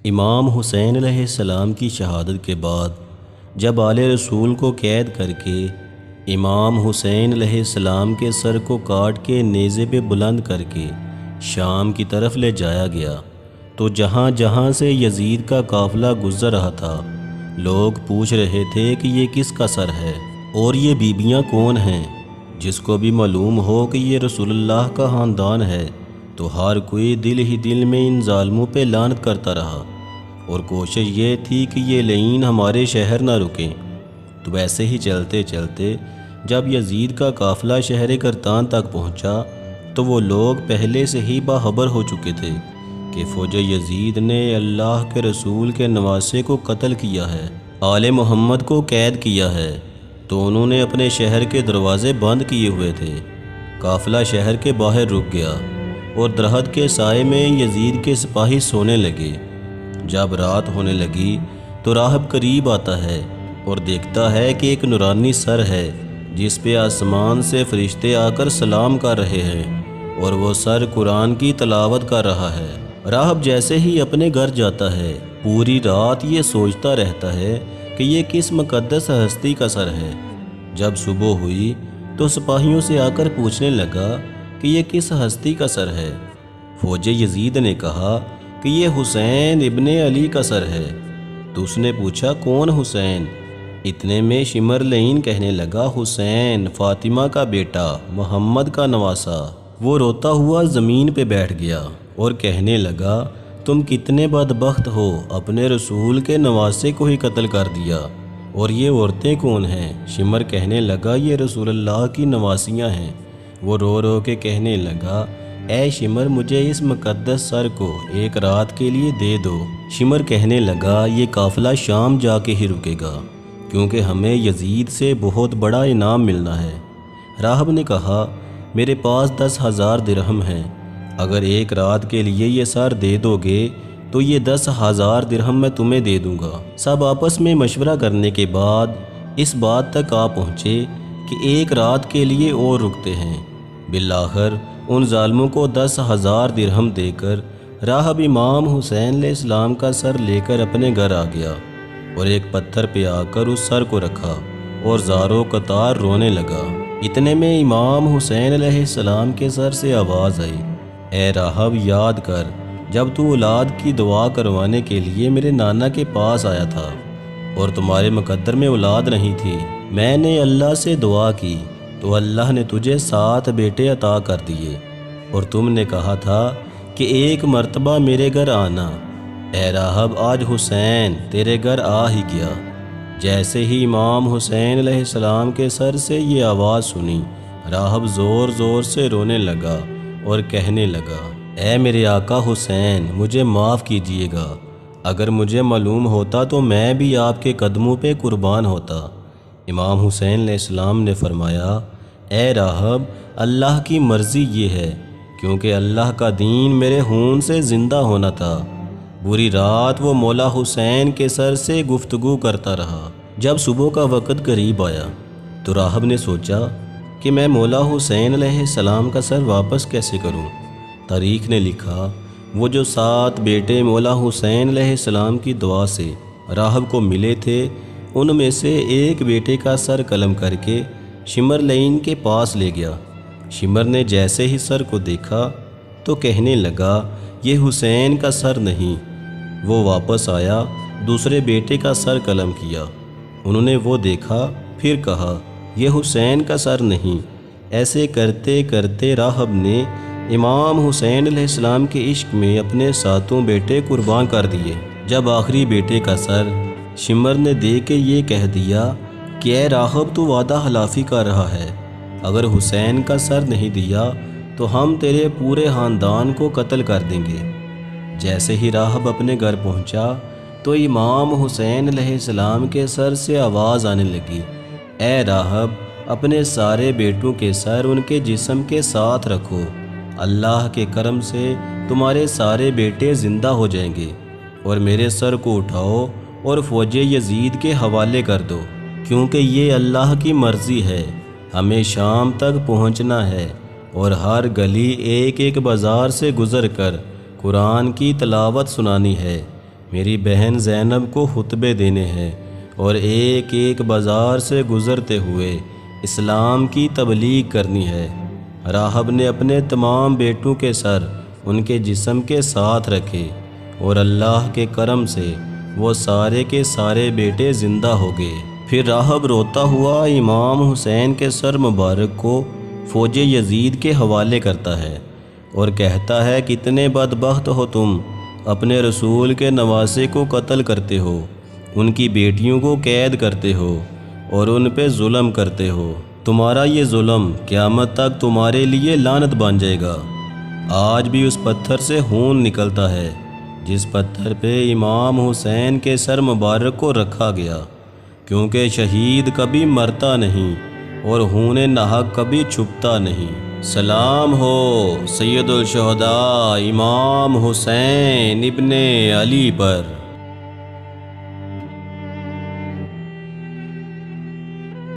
امام حسین علیہ السلام کی شہادت کے بعد جب آل رسول کو قید کر کے امام حسین علیہ السلام کے سر کو کاٹ کے نیزے پہ بلند کر کے شام کی طرف لے جایا گیا تو جہاں جہاں سے یزید کا قافلہ گزر رہا تھا لوگ پوچھ رہے تھے کہ یہ کس کا سر ہے اور یہ بیبیاں کون ہیں۔ جس کو بھی معلوم ہو کہ یہ رسول اللہ کا خاندان ہے تو ہر کوئی دل ہی دل میں ان ظالموں پہ لعنت کرتا رہا اور کوشش یہ تھی کہ یہ لعین ہمارے شہر نہ رکیں۔ تو ایسے ہی چلتے چلتے جب یزید کا قافلہ شہر کرتان تک پہنچا تو وہ لوگ پہلے سے ہی باخبر ہو چکے تھے کہ فوج یزید نے اللہ کے رسول کے نواسے کو قتل کیا ہے، آل محمد کو قید کیا ہے، تو انہوں نے اپنے شہر کے دروازے بند کیے ہوئے تھے۔ قافلہ شہر کے باہر رک گیا اور درخت کے سائے میں یزید کے سپاہی سونے لگے۔ جب رات ہونے لگی تو راہب قریب آتا ہے اور دیکھتا ہے کہ ایک نورانی سر ہے جس پہ آسمان سے فرشتے آ کر سلام کر رہے ہیں اور وہ سر قرآن کی تلاوت کر رہا ہے۔ راہب جیسے ہی اپنے گھر جاتا ہے پوری رات یہ سوچتا رہتا ہے کہ یہ کس مقدس ہستی کا سر ہے۔ جب صبح ہوئی تو سپاہیوں سے آ کر پوچھنے لگا کہ یہ کس ہستی کا سر ہے۔ فوج یزید نے کہا کہ یہ حسین ابن علی کا سر ہے۔ تو اس نے پوچھا کون حسین؟ اتنے میں شمر لعین کہنے لگا حسین فاطمہ کا بیٹا، محمد کا نواسا۔ وہ روتا ہوا زمین پہ بیٹھ گیا اور کہنے لگا تم کتنے بدبخت ہو، اپنے رسول کے نواسے کو ہی قتل کر دیا۔ اور یہ عورتیں کون ہیں؟ شمر کہنے لگا یہ رسول اللہ کی نواسیاں ہیں۔ وہ رو رو کے کہنے لگا اے شمر مجھے اس مقدس سر کو ایک رات کے لیے دے دو۔ شمر کہنے لگا یہ قافلہ شام جا کے ہی رکے گا کیونکہ ہمیں یزید سے بہت بڑا انعام ملنا ہے۔ راہب نے کہا میرے پاس 10,000 درہم ہیں، اگر ایک رات کے لیے یہ سر دے دو گے تو یہ 10,000 درہم میں تمہیں دے دوں گا۔ سب آپس میں مشورہ کرنے کے بعد اس بات تک آ پہنچے کہ ایک رات کے لیے اور رکتے ہیں۔ بالآخر ان ظالموں کو 10,000 درہم دے کر راہب امام حسین علیہ السلام کا سر لے کر اپنے گھر آ گیا اور ایک پتھر پہ آ کر اس سر کو رکھا اور زاروں قطار رونے لگا۔ اتنے میں امام حسین علیہ السلام کے سر سے آواز آئی اے راہب یاد کر جب تو اولاد کی دعا کروانے کے لیے میرے نانا کے پاس آیا تھا اور تمہارے مقدر میں اولاد نہیں تھی، میں نے اللہ سے دعا کی تو اللہ نے تجھے 7 بیٹے عطا کر دیے اور تم نے کہا تھا کہ ایک مرتبہ میرے گھر آنا۔ اے راہب آج حسین تیرے گھر آ ہی گیا۔ جیسے ہی امام حسین علیہ السلام کے سر سے یہ آواز سنی راہب زور زور سے رونے لگا اور کہنے لگا اے میرے آقا حسین مجھے معاف کیجیے گا، اگر مجھے معلوم ہوتا تو میں بھی آپ کے قدموں پہ قربان ہوتا۔ امام حسین علیہ السلام نے فرمایا اے راہب اللہ کی مرضی یہ ہے کیونکہ اللہ کا دین میرے خون سے زندہ ہونا تھا۔ بری رات وہ مولا حسین کے سر سے گفتگو کرتا رہا۔ جب صبح کا وقت قریب آیا تو راہب نے سوچا کہ میں مولا حسین علیہ السلام کا سر واپس کیسے کروں۔ تاریخ نے لکھا وہ جو 7 بیٹے مولا حسین علیہ السلام کی دعا سے راہب کو ملے تھے ان میں سے ایک بیٹے کا سر قلم کر کے شمر لعین کے پاس لے گیا۔ شمر نے جیسے ہی سر کو دیکھا تو کہنے لگا یہ حسین کا سر نہیں۔ وہ واپس آیا، دوسرے بیٹے کا سر قلم کیا، انہوں نے وہ دیکھا، پھر کہا یہ حسین کا سر نہیں۔ ایسے کرتے کرتے راہب نے امام حسین علیہ السلام کے عشق میں اپنے 7 بیٹے قربان کر دیے۔ جب آخری بیٹے کا سر شمر نے دے کے یہ کہہ دیا کہ اے راہب تو وعدہ خلافی کر رہا ہے، اگر حسین کا سر نہیں دیا تو ہم تیرے پورے خاندان کو قتل کر دیں گے۔ جیسے ہی راہب اپنے گھر پہنچا تو امام حسین علیہ السلام کے سر سے آواز آنے لگی اے راہب اپنے سارے بیٹوں کے سر ان کے جسم کے ساتھ رکھو، اللہ کے کرم سے تمہارے سارے بیٹے زندہ ہو جائیں گے، اور میرے سر کو اٹھاؤ اور فوج یزید کے حوالے کر دو، کیونکہ یہ اللہ کی مرضی ہے، ہمیں شام تک پہنچنا ہے اور ہر گلی ایک ایک بازار سے گزر کر قرآن کی تلاوت سنانی ہے۔ میری بہن زینب کو خطبے دینے ہیں اور ایک ایک بازار سے گزرتے ہوئے اسلام کی تبلیغ کرنی ہے۔ راہب نے اپنے تمام بیٹوں کے سر ان کے جسم کے ساتھ رکھے اور اللہ کے کرم سے وہ سارے کے سارے بیٹے زندہ ہو گئے۔ پھر راہب روتا ہوا امام حسین کے سر مبارک کو فوج یزید کے حوالے کرتا ہے اور کہتا ہے کتنے بدبخت ہو تم، اپنے رسول کے نواسے کو قتل کرتے ہو، ان کی بیٹیوں کو قید کرتے ہو اور ان پہ ظلم کرتے ہو۔ تمہارا یہ ظلم قیامت تک تمہارے لیے لعنت بن جائے گا۔ آج بھی اس پتھر سے خون نکلتا ہے جس پتھر پہ امام حسین کے سر مبارک کو رکھا گیا، کیونکہ شہید کبھی مرتا نہیں اور خون ناحق کبھی چھپتا نہیں۔ سلام ہو سید الشہداء امام حسین ابن علی پر۔